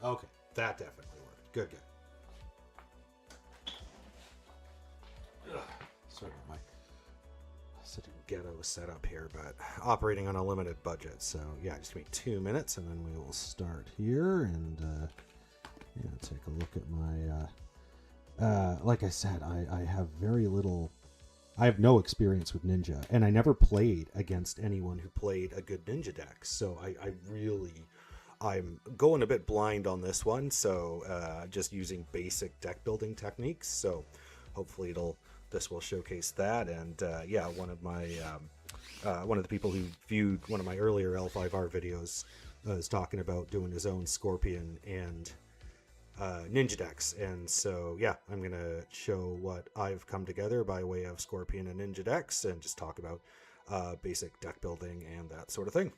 Okay, that definitely worked. Good, good. Ugh. Sorry about my such a ghetto setup here, but operating on a limited budget. So yeah, just give me 2 minutes, and then we will start here and yeah, take a look at my. Like I said, I have very little. I have no experience with Ninja, and I never played against anyone who played a good Ninja deck. So I'm going a bit blind on this one. So just using basic deck building techniques. So hopefully this will showcase that. And yeah, one of the people who viewed one of my earlier L5R videos is talking about doing his own Scorpion and Ninja decks, and so yeah, I'm gonna show what I've come together by way of Scorpion and Ninja decks, and just talk about basic deck building and that sort of thing.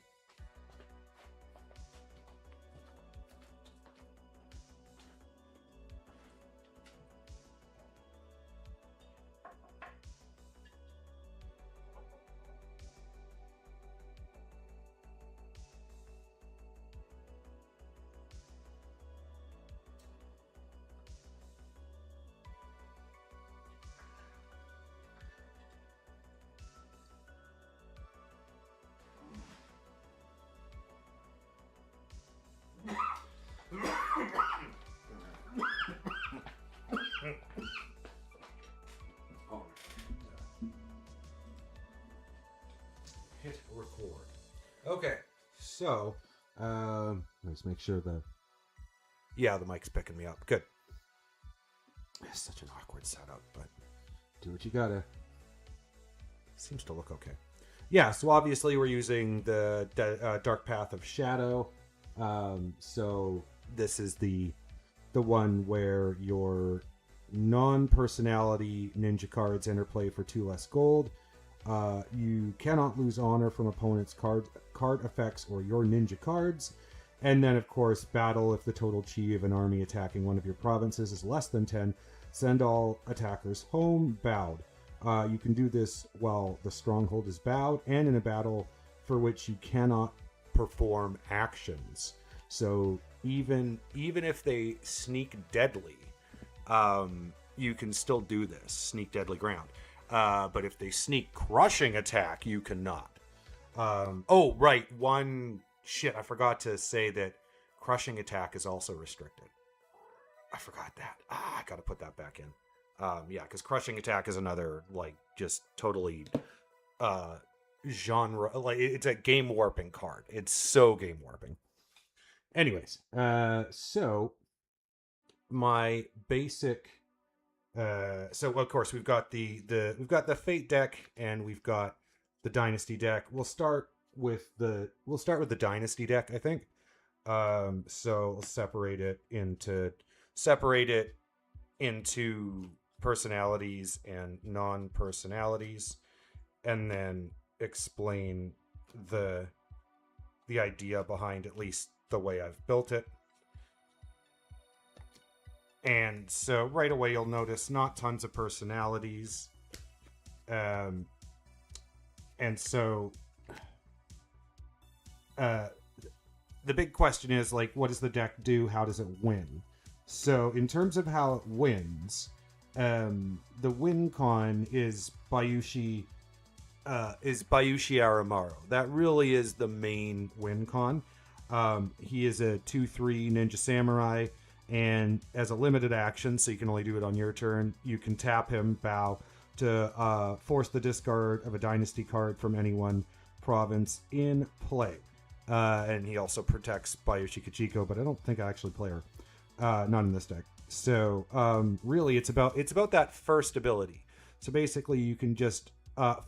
Hit record. Okay, so let's make sure the mic's picking me up. Good. It's such an awkward setup, but do what you gotta. Seems to look okay. Yeah, so obviously we're using the Dark Path of Shadow. So this is the one where your non-personality ninja cards interplay for 2 less gold. You cannot lose honor from opponents' card effects or your ninja cards. And then, of course, battle if the total chi of an army attacking one of your provinces is less than 10. Send all attackers home, bowed. You can do this while the stronghold is bowed and in a battle for which you cannot perform actions. So even if they sneak deadly, you can still do this, sneak deadly ground. But if they sneak crushing attack, you cannot. Oh, right. I forgot to say that crushing attack is also restricted. I forgot that. I gotta put that back in. Yeah, because crushing attack is another, like, just totally genre. Like, it's a game warping card. It's so game warping. Anyways, so my basic. So of course we've got we've got the Fate deck and we've got the Dynasty deck. We'll start with the Dynasty deck, I think. So we'll separate it into personalities and non-personalities, and then explain the idea behind at least the way I've built it. And so right away you'll notice not tons of personalities. And so the big question is, like, what does the deck do? How does it win? So in terms of how it wins, the win con is Bayushi Aramaru. That really is the main win con. He is a 2/3 ninja samurai, and as a limited action, so you can only do it on your turn, you can tap him, bow, to force the discard of a dynasty card from any one province in play. And he also protects Bayushi Kachiko, but I don't think I actually play her. Not in this deck. So really, it's about that first ability. So basically, you can just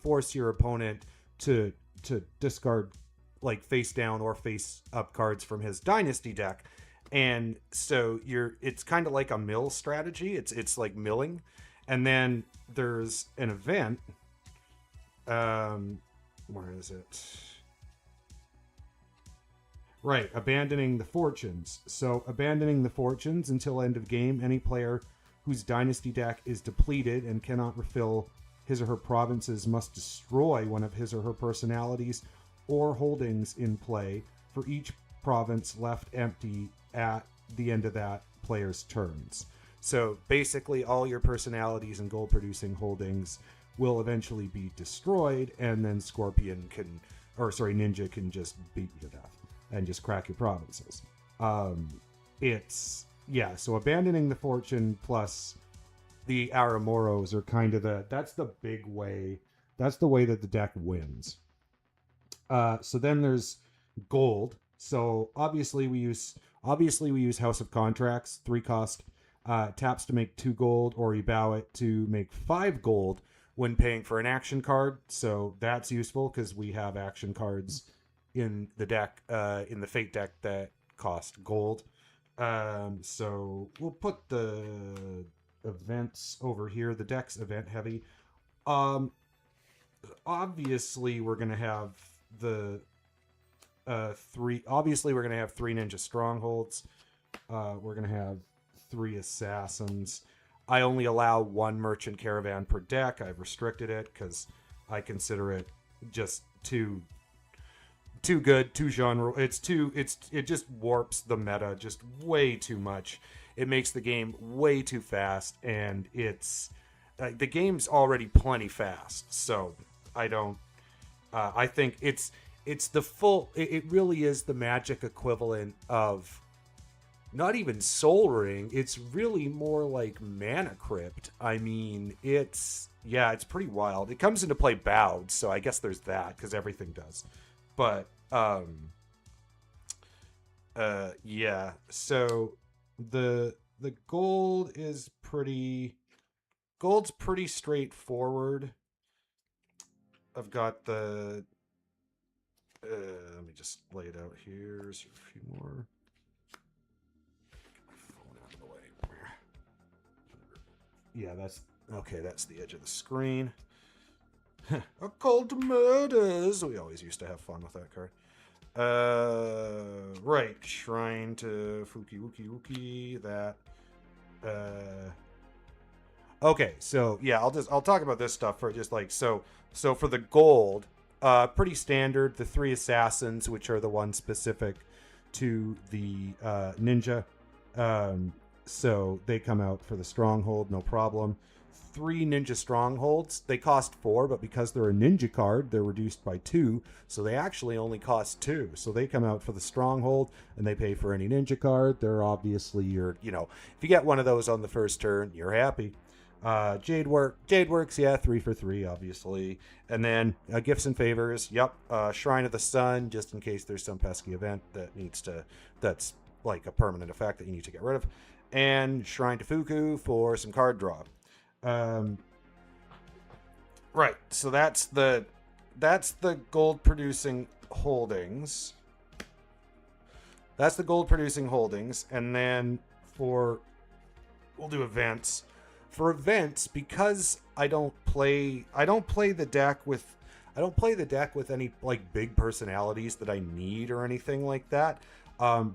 force your opponent to discard, like, face down or face up cards from his dynasty deck. And so it's kind of like a mill strategy. It's like milling. And then there's an event. Where is it? Right, abandoning the fortunes. So abandoning the fortunes until end of game, any player whose dynasty deck is depleted and cannot refill his or her provinces must destroy one of his or her personalities or holdings in play for each province left empty at the end of that player's turns. So basically all your personalities and gold producing holdings will eventually be destroyed, and then Ninja can just beat you to death and just crack your provinces. So abandoning the fortune plus the Aramoros are kind of that's the big way. That's the way that the deck wins. So then there's gold. So obviously we use House of Contracts, 3 cost, taps to make 2 gold, or you bow it to make 5 gold when paying for an action card. So that's useful because we have action cards in the deck, in the Fate deck, that cost gold. So we'll put the events over here. The deck's event heavy. Obviously we're gonna have the 3 Ninja Strongholds. We're gonna have 3 Assassins. I only allow 1 Merchant Caravan per deck. I've restricted it because I consider it just too good, too genre. It just warps the meta just way too much. It makes the game way too fast, and it's the game's already plenty fast. So I don't. I think it's the full. It really is the Magic equivalent of not even Soul Ring. It's really more like Mana Crypt. I mean, it's pretty wild. It comes into play bowed, so I guess there's that because everything does. But so the gold is gold's pretty straightforward. I've got the let me just lay it out here. There's a few more. Get my phone out of the way. Yeah, that's okay. That's the edge of the screen. Occult Murders. We always used to have fun with that card. Right. Shrine to Fuki Wookie Wookie. That. Okay, so yeah, I'll talk about this stuff for just like so for the gold, pretty standard. The 3 Assassins, which are the ones specific to the ninja. So they come out for the Stronghold, no problem. 3 Ninja Strongholds. They cost 4, but because they're a ninja card, they're reduced by 2, so they actually only cost 2. So they come out for the Stronghold, and they pay for any ninja card. They're obviously if you get one of those on the first turn, you're happy. Jade Works, yeah, 3 for 3, obviously. And then Gifts and Favors, yep. Shrine of the Sun, just in case there's some pesky event that's like a permanent effect that you need to get rid of. And Shrine to Fuku for some card draw. Right, so that's the gold producing holdings. That's the gold producing holdings, and then we'll do events. For events, because I don't play the deck with any like big personalities that I need or anything like that.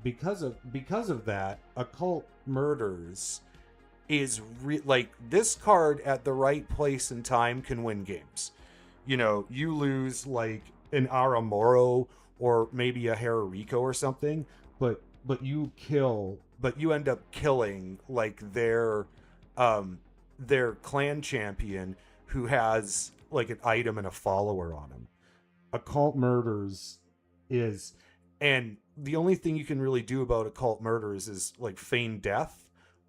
Because of that, Occult Murders is like this card at the right place and time can win games. You lose like an Aramoro or maybe a Haruiko or something, but you end up killing like their clan champion who has like an item and a follower on him. Occult Murders is, and the only thing you can really do about Occult Murders is like feign death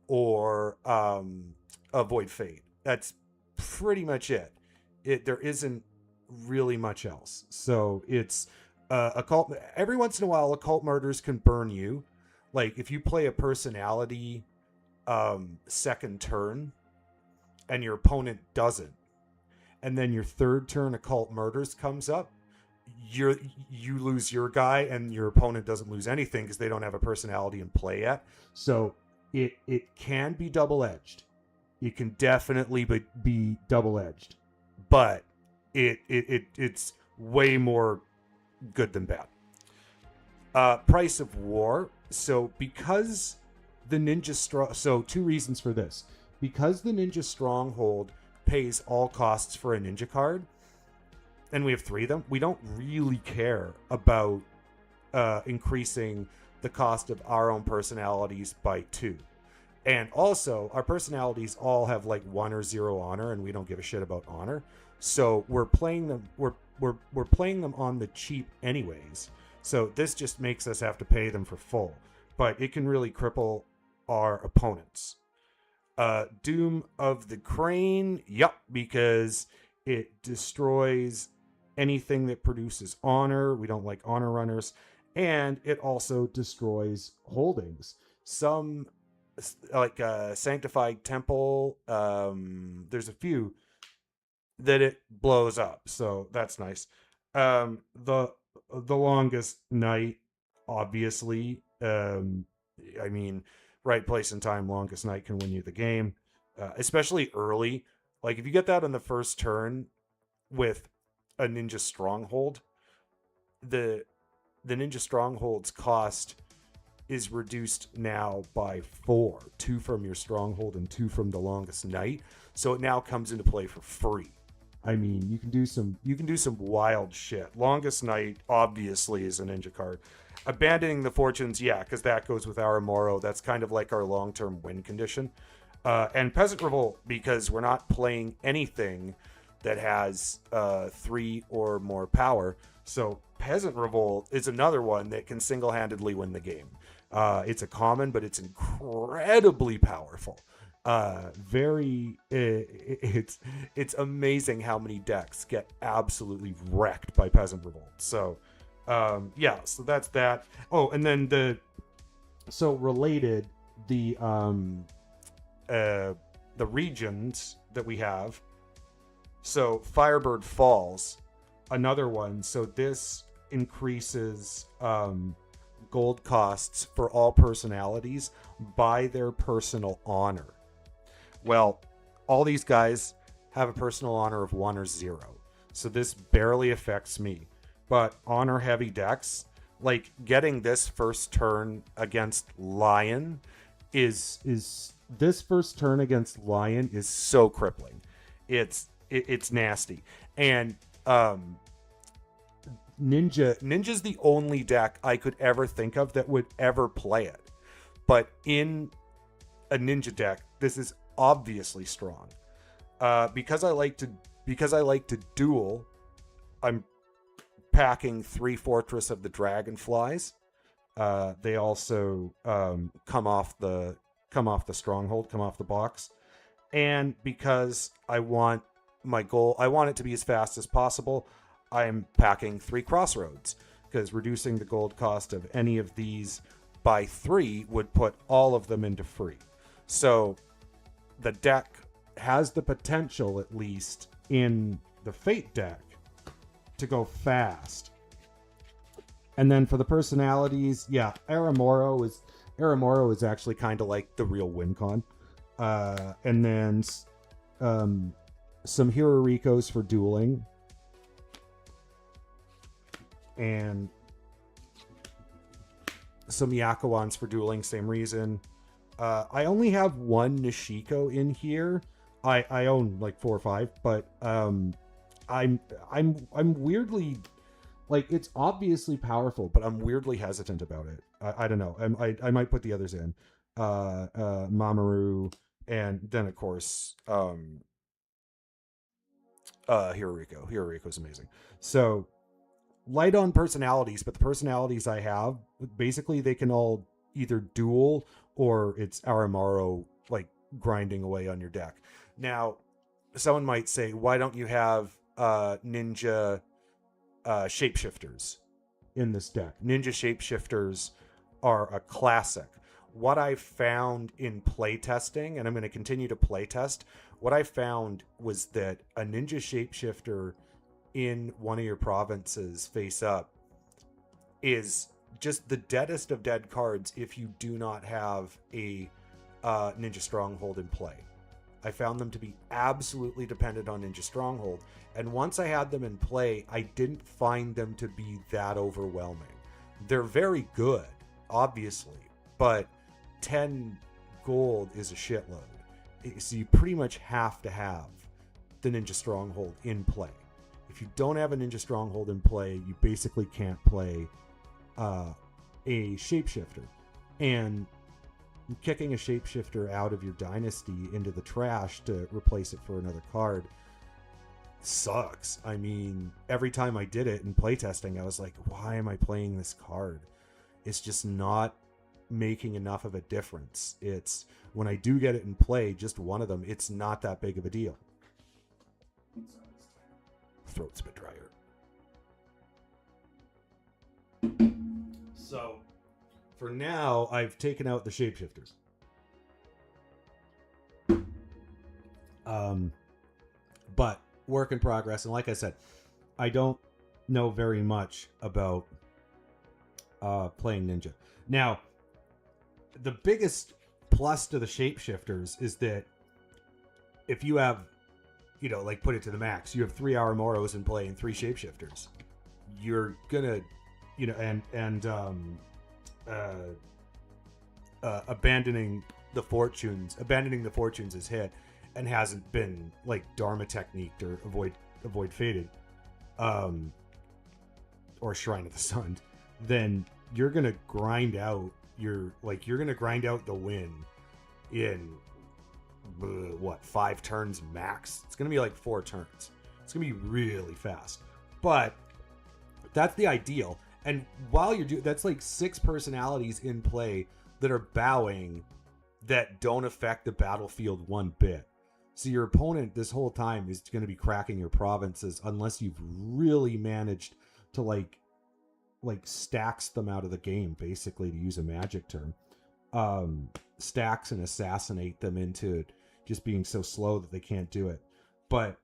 or avoid fate. That's pretty much it. There isn't really much else. So it's occult. Every once in a while, Occult Murders can burn you. Like if you play a personality second turn and your opponent doesn't, and then your third turn Occult Murders comes up, you lose your guy and your opponent doesn't lose anything because they don't have a personality in play yet. So it can be double-edged. It can definitely be double-edged, but it's way more good than bad. Price of War. So because the Ninja so 2 reasons for this. Because the Ninja Stronghold pays all costs for a ninja card, and we have 3 of them, we don't really care about increasing the cost of our own personalities by 2. And also, our personalities all have like 1 or 0 honor, and we don't give a shit about honor. So we're playing them. We're playing them on the cheap, anyways. So this just makes us have to pay them for full, but it can really cripple our opponents. Doom of the Crane, yep, because it destroys anything that produces honor. We don't like honor runners, and it also destroys holdings. Some like Sanctified Temple, there's a few that it blows up, so that's nice. The Longest Night, obviously, I mean, right place and time, Longest Night can win you the game, especially early. Like if you get that on the first turn with a Ninja Stronghold, the Ninja Stronghold's cost is reduced now by 4, 2 from your Stronghold and 2 from the Longest Night. So it now comes into play for free. I mean, you can do some wild shit. Longest Night obviously is a ninja card. Abandoning the Fortunes, yeah, because that goes with our Moro. That's kind of like our long-term win condition. And Peasant Revolt, because we're not playing anything that has 3 or more power. So Peasant Revolt is another one that can single-handedly win the game. It's a common, but it's incredibly powerful. It's amazing how many decks get absolutely wrecked by Peasant Revolt. So yeah, so that's that. Oh, and then related, the regions that we have. So Firebird Falls, another one. So this increases gold costs for all personalities by their personal honor. Well, all these guys have a personal honor of 1 or 0. So this barely affects me. But honor heavy decks, like getting this first turn against Lion is this first turn against Lion is so crippling. It's nasty. And Ninja's the only deck I could ever think of that would ever play it. But in a Ninja deck, this is obviously strong. Because I like to duel, I'm packing 3 Fortress of the Dragonflies. They also come off the Stronghold, come off the box. And because I want it to be as fast as possible, I'm packing 3 Crossroads, because reducing the gold cost of any of these by 3 would put all of them into free. So the deck has the potential, at least in the Fate deck, to go fast. And then for the personalities, yeah, Aramoro is actually kind of like the real win con. And then some Hirorikos for dueling. And some Yakawans for dueling, same reason. I only have 1 Nishiko in here. I own like 4 or 5, but I'm weirdly, like, it's obviously powerful, but I'm weirdly hesitant about it. I don't know. I might put the others in. Mamoru, and then of course Hiroriko. Hiroriko's amazing. So light on personalities, but the personalities I have, basically they can all either duel or it's Aramaro, like grinding away on your deck. Now, someone might say, why don't you have ninja shapeshifters in this deck? Ninja shapeshifters are a classic. What I found in playtesting, and I'm going to continue to playtest, what I found was that a ninja shapeshifter in one of your provinces face up is just the deadest of dead cards if you do not have a Ninja Stronghold in play. I found them to be absolutely dependent on Ninja Stronghold, and once I had them in play, I didn't find them to be that overwhelming. They're very good, obviously, but 10 gold is a shitload. So you pretty much have to have the Ninja Stronghold in play. If you don't have a Ninja Stronghold in play, you basically can't play a shapeshifter. And kicking a shapeshifter out of your dynasty into the trash to replace it for another card sucks. I mean, every time I did it in playtesting, I was like, why am I playing this card? It's just not making enough of a difference. It's when I do get it in play, just one of them, it's not that big of a deal. Throat's a bit drier. So for now, I've taken out the shapeshifters. But work in progress. And like I said, I don't know very much about playing Ninja. Now, the biggest plus to the shapeshifters is that if you have, you know, like put it to the max, you have 3 Aramoros in play and 3 shapeshifters. You're gonna, you know, and abandoning the fortunes is hit and hasn't been like Dharma techniqued or avoid faded, or Shrine of the Sun, then you're gonna grind out the win in 5 turns max. It's gonna be like 4 turns. It's gonna be really fast, but that's the ideal. And while you're doing, that's like 6 personalities in play that are bowing that don't affect the battlefield one bit. So your opponent this whole time is going to be cracking your provinces unless you've really managed to like stacks them out of the game, basically, to use a magic term. Stacks and assassinate them into just being so slow that they can't do it. But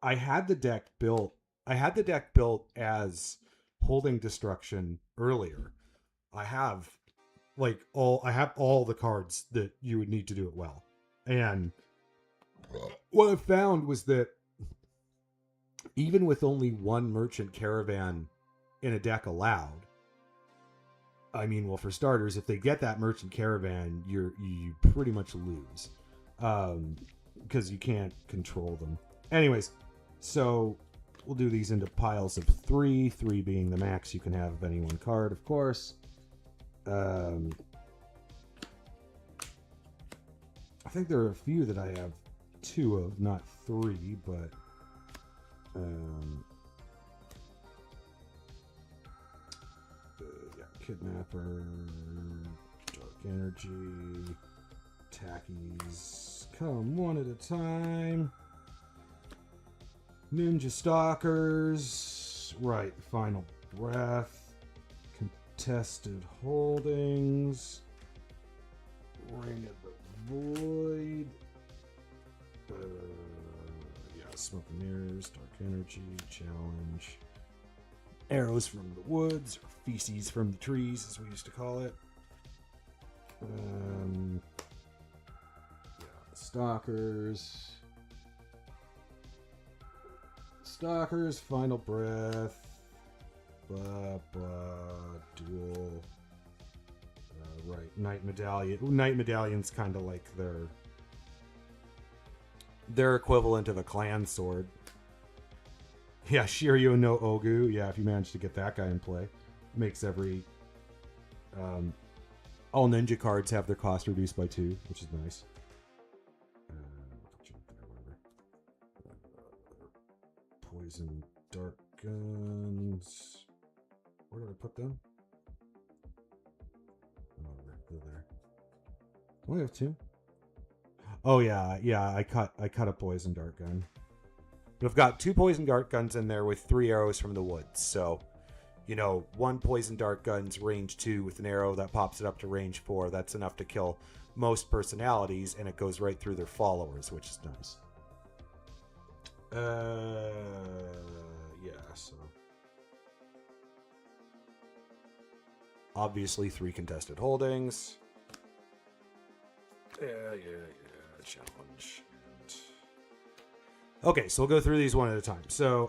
I had the deck built as holding destruction earlier. I have all the cards that you would need to do it well. And what I found was that even with only 1 merchant caravan in a deck allowed, I mean, well, for starters, if they get that merchant caravan, you pretty much lose, because you can't control them. Anyways, so we'll do these into piles of 3 being the max you can have of any one card, of course. I think there are a few that I have 2 of, not 3, but Kidnapper, Dark Energy, Tackies, come one at a time. Ninja Stalkers, right, Final Breath, Contested Holdings, Ring of the Void, Smoke and Mirrors, Dark Energy, Challenge, Arrows from the Woods, or Feces from the Trees, as we used to call it. Stalkers, Final Breath, Duel, right, Night Medallion. Night Medallion's kind of like their equivalent of a clan sword. Yeah, Shiryu no Ogu. Yeah, if you manage to get that guy in play, makes every all ninja cards have their cost reduced by 2, which is nice. Poison Dark Guns. Where did I put them? Oh, they're there. Do I have 2? Oh yeah. I cut a Poison Dart Gun. But I've got 2 Poison Dart Guns in there with 3 arrows from the woods. So, you know, 1 Poison Dart Gun's range 2 with an arrow that pops it up to range 4. That's enough to kill most personalities, and it goes right through their followers, which is nice. Yeah, so obviously 3 contested holdings. Yeah, challenge. Okay, so we'll go through these one at a time. So,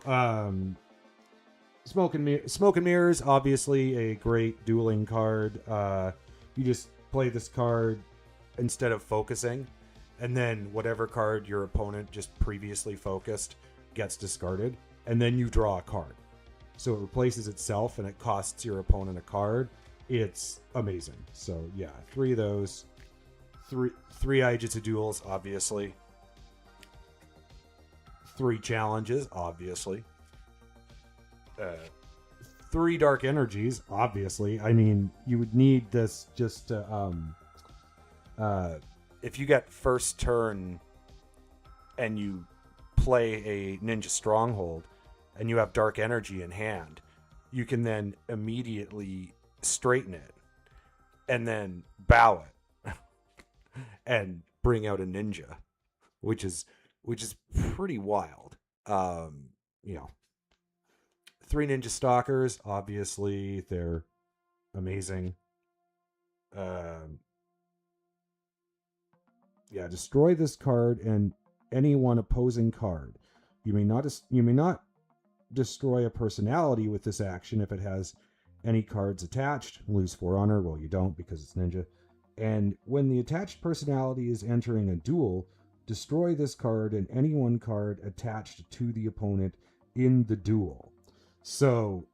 Smoke and Mirrors, obviously a great dueling card. You just play this card instead of focusing, and then whatever card your opponent just previously focused gets discarded, and then you draw a card. So it replaces itself, and it costs your opponent a card, it's amazing. So yeah, 3 of those, three Aijutsu duels, obviously, 3 challenges, obviously, 3 dark energies, obviously. I mean, you would need this just to, if you get first turn and you play a ninja stronghold and you have dark energy in hand, you can then immediately straighten it and then bow it and bring out a ninja, which is pretty wild. You know, 3 ninja stalkers, obviously they're amazing. Yeah, destroy this card and any one opposing card. You may not destroy a personality with this action if it has any cards attached. Lose 4 honor. Well, you don't because it's ninja. And when the attached personality is entering a duel, destroy this card and any one card attached to the opponent in the duel. So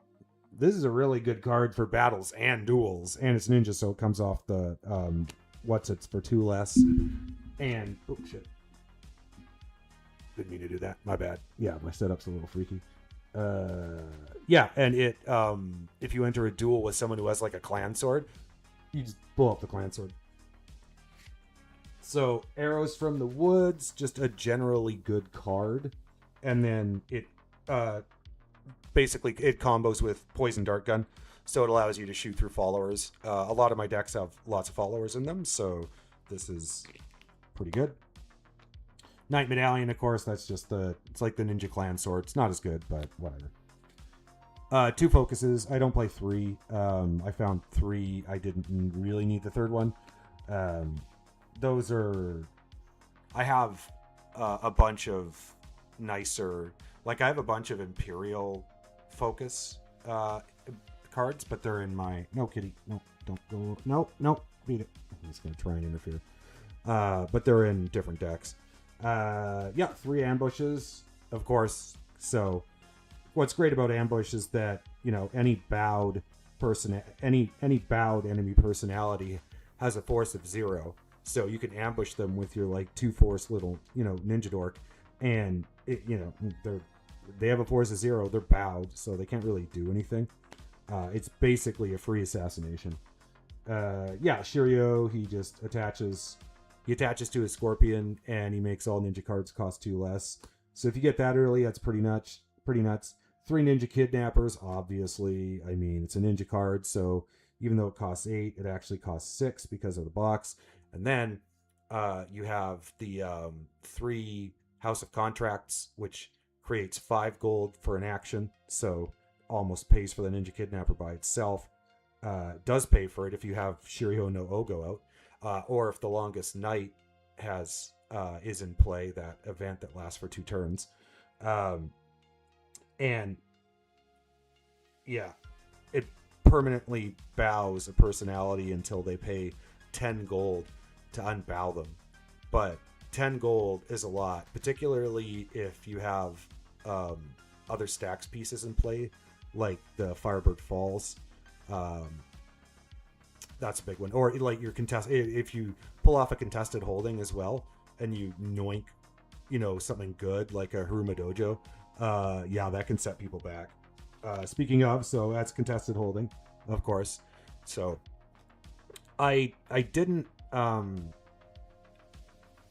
this is a really good card for battles and duels, and it's ninja, so it comes off the it's for 2 less. And oh shit, didn't mean to do that. My bad. Yeah, my setup's a little freaky. Yeah, and it if you enter a duel with someone who has like a clan sword, you just blow up the clan sword. So Arrows from the Woods, just a generally good card, and then it basically it combos with Poison Dart Gun, so it allows you to shoot through followers. A lot of my decks have lots of followers in them, so this is pretty good. Knight Medallion, of course, that's just it's like the Ninja Clan sword. It's not as good, but whatever. 2 focuses. I don't play 3. I found 3. I didn't really need the 3rd one. Those are... I have a bunch of nicer... Like, I have a bunch of Imperial focus cards, but they're in my... No, kitty. No, don't go... No, beat it. He's going to try and interfere. But they're in different decks. 3 ambushes, of course. So what's great about ambush is that, you know, any bowed enemy personality has a force of 0. So you can ambush them with your like 2 force little, you know, ninja dork, and it, you know, they have a force of 0. They're bowed, so they can't really do anything. It's basically a free assassination. Shiryu, he just attaches to his Scorpion, and he makes all ninja cards cost 2 less. So if you get that early, that's pretty nuts. 3 Ninja Kidnappers, obviously. I mean, it's a ninja card, so even though it costs 8, it actually costs 6 because of the box. And then you have the 3 House of Contracts, which creates 5 gold for an action, so almost pays for the Ninja Kidnapper by itself. Does pay for it if you have Shiryu no Ogo out. Or if the Longest Night is in play, that event that lasts for 2 turns. And yeah, it permanently bows a personality until they pay 10 gold to unbow them. But 10 gold is a lot, particularly if you have other stacks pieces in play, like the Firebird Falls. That's a big one. Or like your if you pull off a contested holding as well, and you noink, you know, something good like a Haruma Dojo, that can set people back. Speaking of, so that's contested holding, of course. So I didn't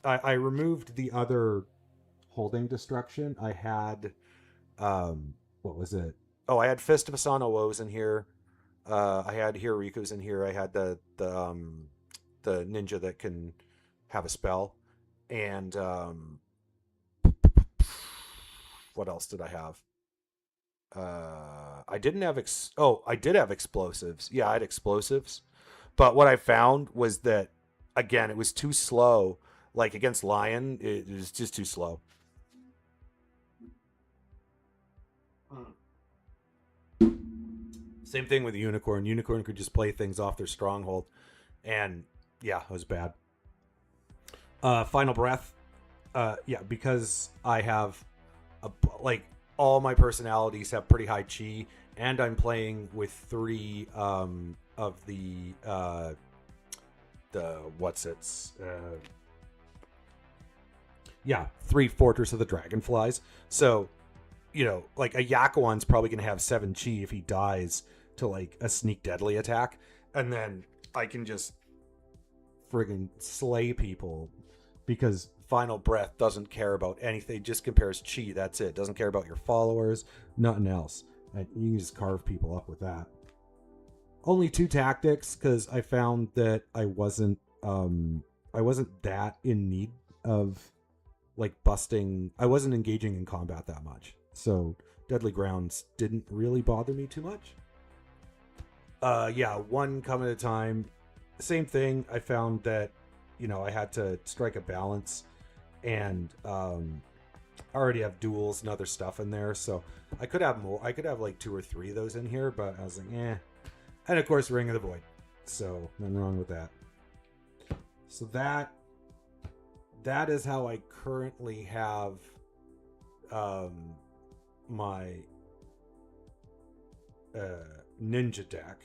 I removed the other holding destruction. I had what was it? Oh, I had Fist of Asano Woes in here. I had Hiriku's in here. I had the ninja that can have a spell, and what else did I have? I didn't have I did have explosives. Yeah, I had explosives, but what I found was that again, it was too slow. Like against Lion, it was just too slow. Same thing with Unicorn. Unicorn could just play things off their stronghold. And yeah, it was bad. Final Breath. Because I have all my personalities have pretty high chi, and I'm playing with 3 of the what's its 3 Fortress of the Dragonflies. So, you know, like a Yakuan's probably going to have 7 chi if he dies to like a sneak deadly attack, and then I can just friggin' slay people because Final Breath doesn't care about anything. It just compares chi. That's it. Doesn't care about your followers, nothing else. And you can just carve people up with that. Only 2 tactics because I found that I wasn't that in need of like busting. I wasn't engaging in combat that much, so Deadly Grounds didn't really bother me too much. 1 come at a time. Same thing. I found that, you know, I had to strike a balance, and I already have duels and other stuff in there, so I could have more. I could have like 2 or 3 of those in here, but I was like, eh. And of course, Ring of the Void. So nothing wrong with that. So that is how I currently have my ninja deck.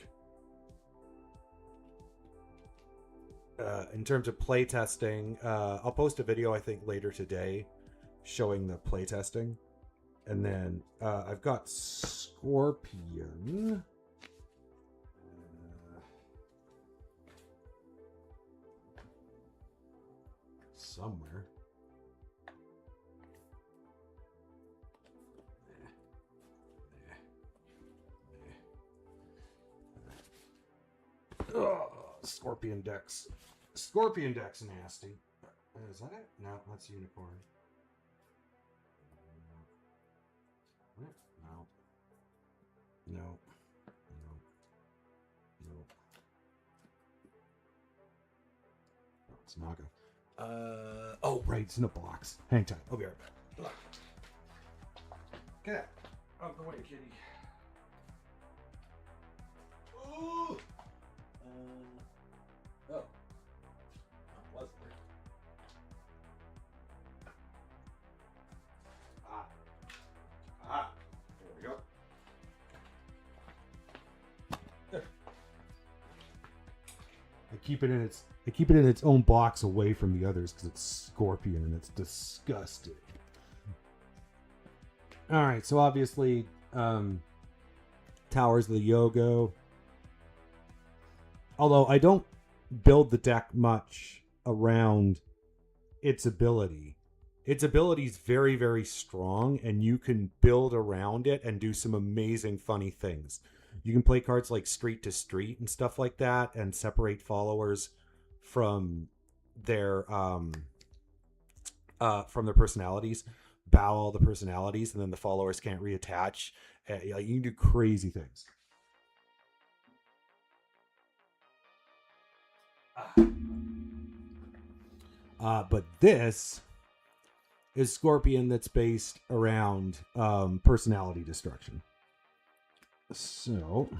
In terms of playtesting, I'll post a video I think later today showing the playtesting. And then I've got Scorpion. Somewhere. Scorpion deck's nasty. Is that it? No, that's Unicorn. No. Oh, it's Naga. Oh, right, it's in a box. Hang tight. I'll be right back. Get out. Out the way, kitty. Ooh! Oh. That was weird. There we go. I keep it in its own box away from the others because it's Scorpion and it's disgusting. All right, so obviously, Towers of the Yogo. Although I don't build the deck much around its ability. Its ability is very, very strong, and you can build around it and do some amazing, funny things. You can play cards like Street to Street and stuff like that, and separate followers from their personalities, bow all the personalities, and then the followers can't reattach. You can do crazy things. But this is Scorpion that's based around personality destruction. So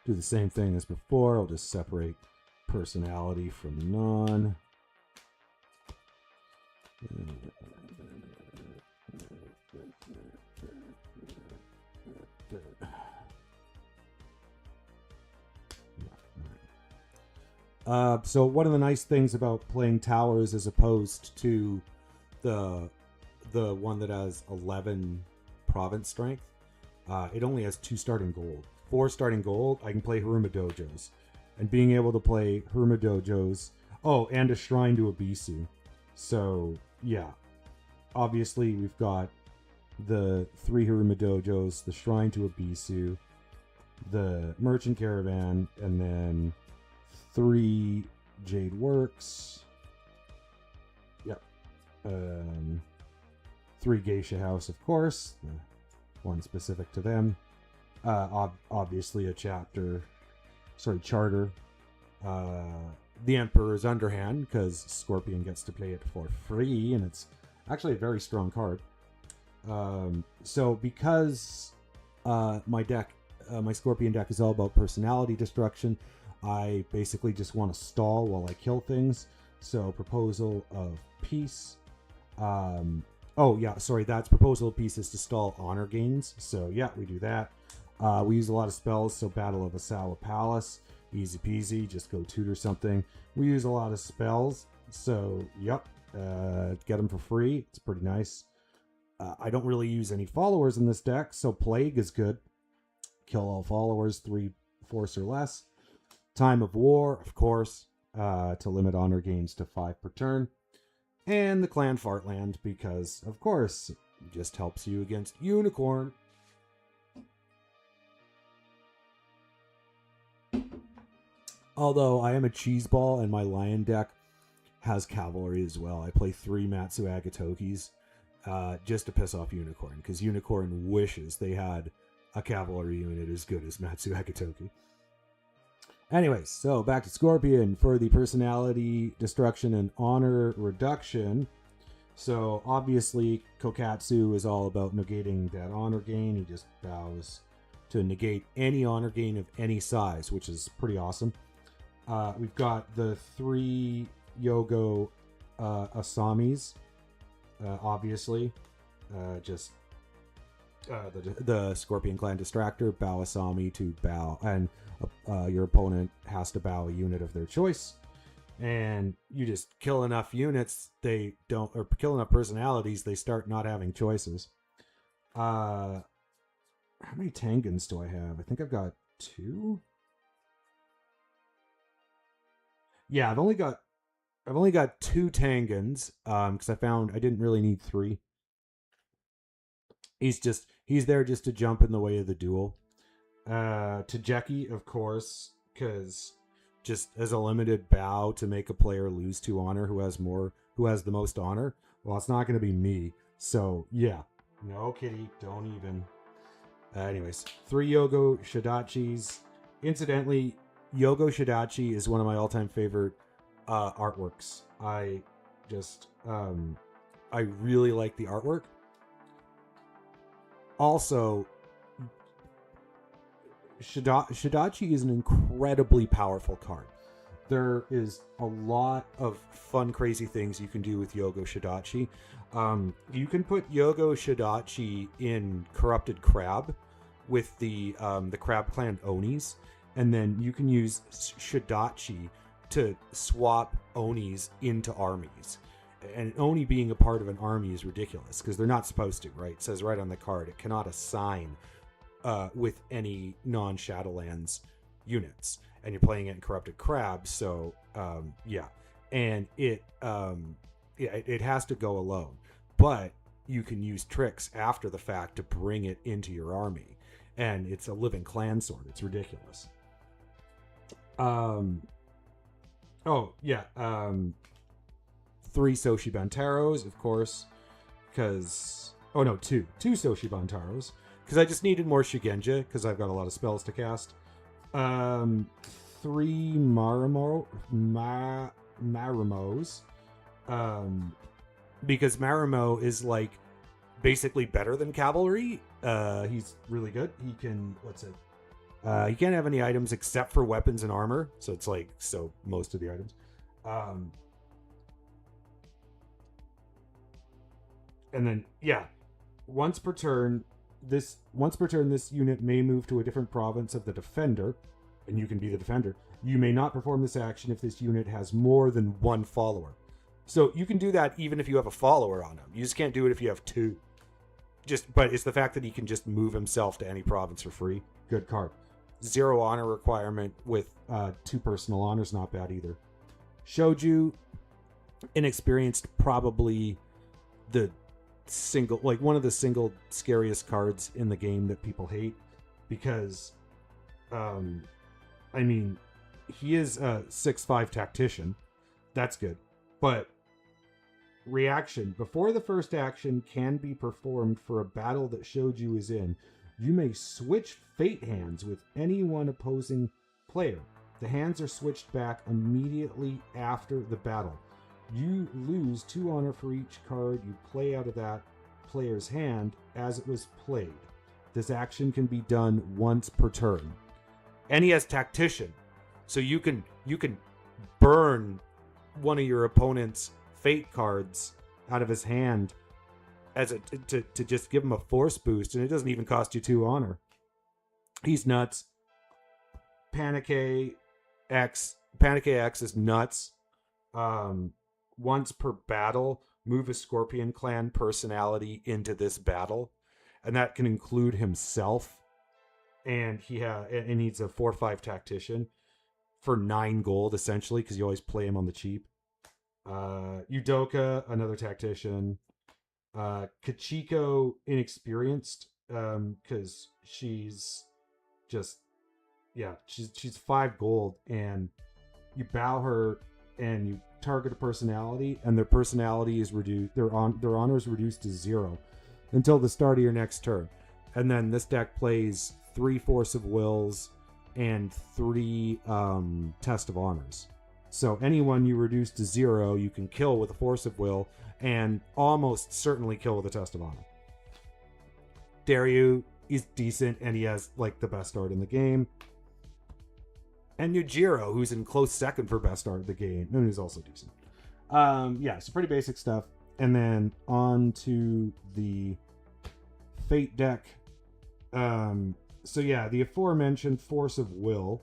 do the same thing as before. I'll just separate personality from non. So one of the nice things about playing Towers as opposed to the one that has 11 province strength, it only has 2 starting gold. 4 starting gold, I can play Haruma Dojos. And being able to play Haruma Dojos, and a Shrine to Abisu. So, yeah. Obviously, we've got the 3 Haruma Dojos, the Shrine to Abisu, the Merchant Caravan, and then 3 Jade Works. Yep. 3 Geisha House, of course. The one specific to them. Obviously a charter. The Emperor's Underhand, because Scorpion gets to play it for free, and it's actually a very strong card. So because my Scorpion deck is all about personality destruction, I basically just want to stall while I kill things. So Proposal of Peace. That's Proposal of Peace is to stall honor gains. So yeah, we do that. We use a lot of spells, so Battle of Asawa Palace, easy peasy, just go tutor something. We use a lot of spells, so yep, get them for free. It's pretty nice. I don't really use any followers in this deck, so Plague is good. Kill all followers, 3 force or less. Time of War, of course, to limit honor gains to 5 per turn. And the Clan Fartland, because, of course, it just helps you against Unicorn. Although I am a cheeseball and my Lion deck has Cavalry as well. I play 3 Matsu Agatokis just to piss off Unicorn, because Unicorn wishes they had a Cavalry unit as good as Matsu Agatoki. Anyways, so back to Scorpion for the personality destruction and honor reduction. So obviously Kokatsu is all about negating that honor gain. He just vows to negate any honor gain of any size, which is pretty awesome. We've got the 3 Yogo Asamis, obviously. The Scorpion Clan Distractor, bow Asami to bow, and your opponent has to bow a unit of their choice. And you just kill enough units, or kill enough personalities, they start not having choices. How many Tangans do I have? I think I've got 2. Yeah, I've only got 2 Tangans, because I found I didn't really need 3. He's there just to jump in the way of the duel. Tajeki, of course, because just as a limited bow to make a player lose 2 honor who has the most honor. Well, it's not going to be me. So yeah, no kitty, don't even. Anyways, 3 Yogo Shidachis. Incidentally, Yogo Shidachi is one of my all-time favorite artworks. I really like the artwork. Also, Shidachi is an incredibly powerful card. There is a lot of fun, crazy things you can do with Yogo Shidachi. You can put Yogo Shidachi in Corrupted Crab with the Crab Clan Onis, and then you can use Shidachi to swap Onis into armies. And Oni being a part of an army is ridiculous, because they're not supposed to, right? It says right on the card, it cannot assign with any non-Shadowlands units. And you're playing it in Corrupted Crab, so yeah. And it has to go alone. But you can use tricks after the fact to bring it into your army. And it's a living clan sword. It's ridiculous. Oh, yeah. 3 Soshi Bantaros, of course, because... Oh, no, 2. 2 Soshi Bantaros, because I just needed more Shigenja, because I've got a lot of spells to cast. 3 Marumos, because Marumo is, like, basically better than Cavalry. He's really good. He can... What's it? He can't have any items except for weapons and armor, so it's like... So, most of the items. And then, yeah, once per turn, this unit may move to a different province of the defender, and you can be the defender. You may not perform this action if this unit has more than 1 follower. So you can do that even if you have a follower on him. You just can't do it if you have 2. But it's the fact that he can just move himself to any province for free. Good card. 0 honor requirement with 2 personal honors, not bad either. Shoju, inexperienced, probably one of the single scariest cards in the game that people hate, because I mean, he is a 6/5 tactician. That's good. But reaction: before the first action can be performed for a battle that Shoju is in, you may switch fate hands with any one opposing player. The hands are switched back immediately after the battle. You lose 2 honor for each card you play out of that player's hand as it was played. This action can be done once per turn. And he has Tactician, so you can burn one of your opponent's fate cards out of his hand as to just give him a force boost, and it doesn't even cost you 2 honor. He's nuts. Panic X is nuts. Once per battle, move a Scorpion Clan personality into this battle, and that can include himself. And he needs a 4/5 tactician for 9 gold, essentially, because you always play him on the cheap. Udoka, another tactician. Kachiko, inexperienced, because she's just, she's 5 gold, and you bow her and you target a personality, and their personality is reduced, their honor is reduced to 0 until the start of your next turn. And then this deck plays 3 Force of Wills and 3 Test of Honors. So anyone you reduce to 0, you can kill with a Force of Will, and almost certainly kill with a Test of Honor. Daryu is decent, and he has like the best art in the game. And Yujiro, who's in close second for best art of the game, and who's also decent. So pretty basic stuff. And then on to the Fate deck. The aforementioned Force of Will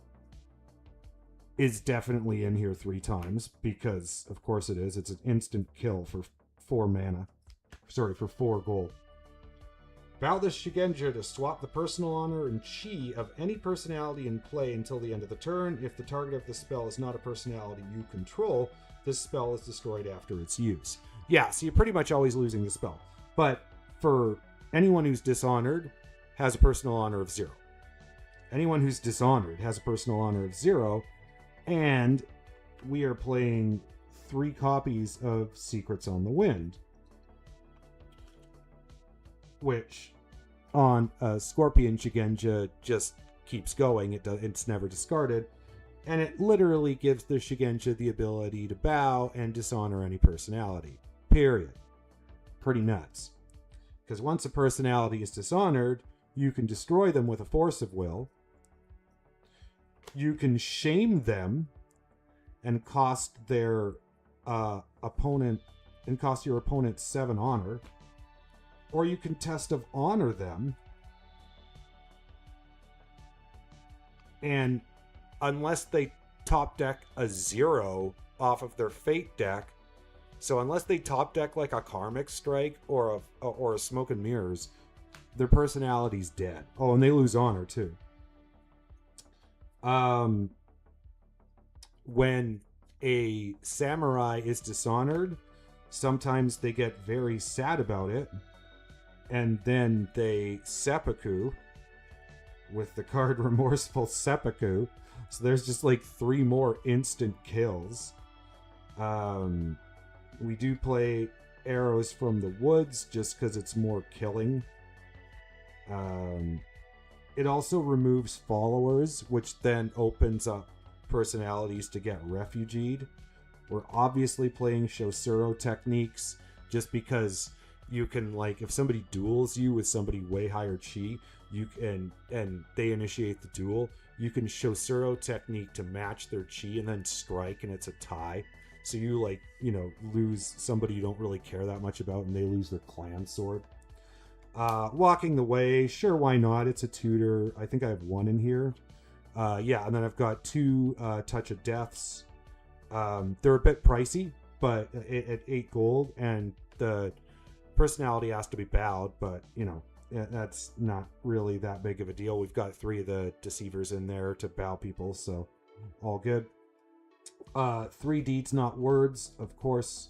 is definitely in here 3 times, because of course it is. It's an instant kill for 4 mana. Sorry, for 4 gold. Bow this Shigenja to swap the personal honor and chi of any personality in play until the end of the turn. If the target of the spell is not a personality you control, this spell is destroyed after its use. Yeah, so you're pretty much always losing the spell. But for anyone who's dishonored, has a personal honor of 0. Anyone who's dishonored has a personal honor of 0, and we are playing 3 copies of Secrets on the Wind, which on a Scorpion Shigenja just keeps going. It's never discarded, and it literally gives the Shigenja the ability to bow and dishonor any personality. Period. Pretty nuts. Because once a personality is dishonored, you can destroy them with a Force of Will. You can shame them and cost their opponent, and cost your opponent 7 honor. Or you can Test of Honor them, and unless they top deck a 0 off of their Fate deck, so unless they top deck like a Karmic Strike or a Smoke and Mirrors, their personality's dead. Oh, and they lose honor too. When a samurai is dishonored, sometimes they get very sad about it, and then they seppuku with the card Remorseful Seppuku. So there's just like 3 more instant kills. We do play Arrows from the Woods just because it's more killing. It also removes followers, which then opens up personalities to get refugeed. We're obviously playing Shosuro techniques just because you can, like, if somebody duels you with somebody way higher chi, and they initiate the duel, you can Shosuro technique to match their chi and then strike, and it's a tie. So you, like, lose somebody you don't really care that much about, and they lose their clan sword. Walking the Way, sure, why not? It's a tutor. I think I have 1 in here. And then I've got 2 Touch of Deaths. They're a bit pricey, but at 8 gold, and the personality has to be bowed, but that's not really that big of a deal. We've got 3 of the Deceivers in there to bow people, so all good. 3 Deeds Not Words, of course,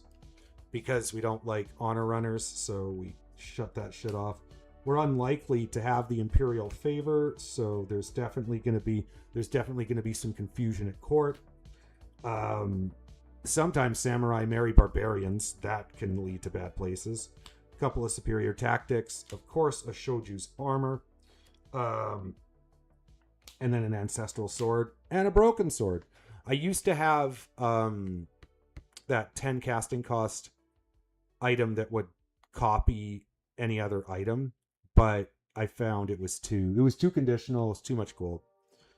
because we don't like honor runners, so we shut that shit off. We're unlikely to have the Imperial Favor, so there's definitely going to be some confusion at court. Sometimes samurai marry barbarians. That can lead to bad places. A couple of superior tactics. Of course, a Shoju's Armor. And then an Ancestral Sword. And a Broken Sword. I used to have that 10 casting cost item that would copy any other item, but I found it was too conditional. It's too much gold.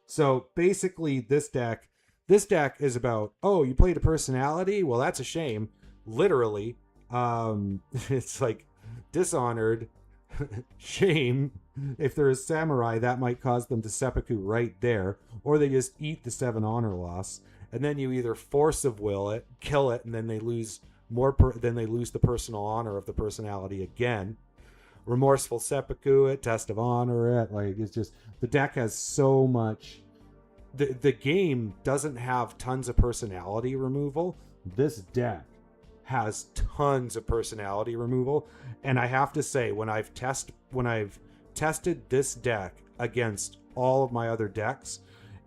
So basically, this deck is about, oh, you played a personality? Well, that's a shame. Literally. It's like Dishonored, shame, if they're a samurai, that might cause them to seppuku right there, or they just eat the 7 honor loss, and then you either force of will it, kill it, and then they lose then they lose the personal honor of the personality again. Remorseful seppuku it, test of honor it. Like, it's just, the deck has so much. The game doesn't have tons of personality removal. This deck has tons of personality removal, and I have to say, when I've tested this deck against all of my other decks,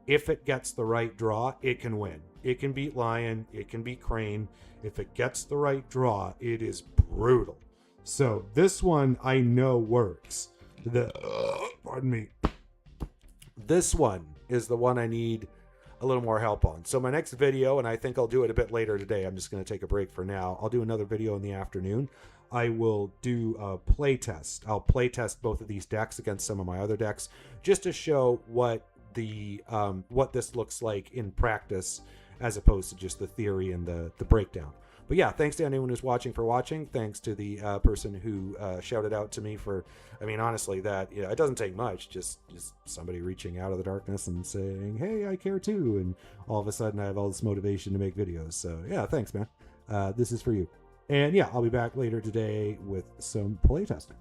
if it gets the right draw, it can win. It can beat Lion, it can beat Crane. If it gets the right draw, it is brutal. So this one I know works. Pardon me. This one is the one I need a little more help on. So my next video, and I think I'll do it a bit later today, I'm just going to take a break for now. I'll do another video in the afternoon. I will do a play test. I'll play test both of these decks against some of my other decks, just to show what this looks like in practice, as opposed to just the theory and the breakdown. But yeah, thanks to anyone who's watching for watching. Thanks to the person who shouted out to me for, I mean, honestly, that, it doesn't take much. Just somebody reaching out of the darkness and saying, hey, I care too. And all of a sudden I have all this motivation to make videos. So yeah, thanks, man. This is for you. And yeah, I'll be back later today with some playtesting.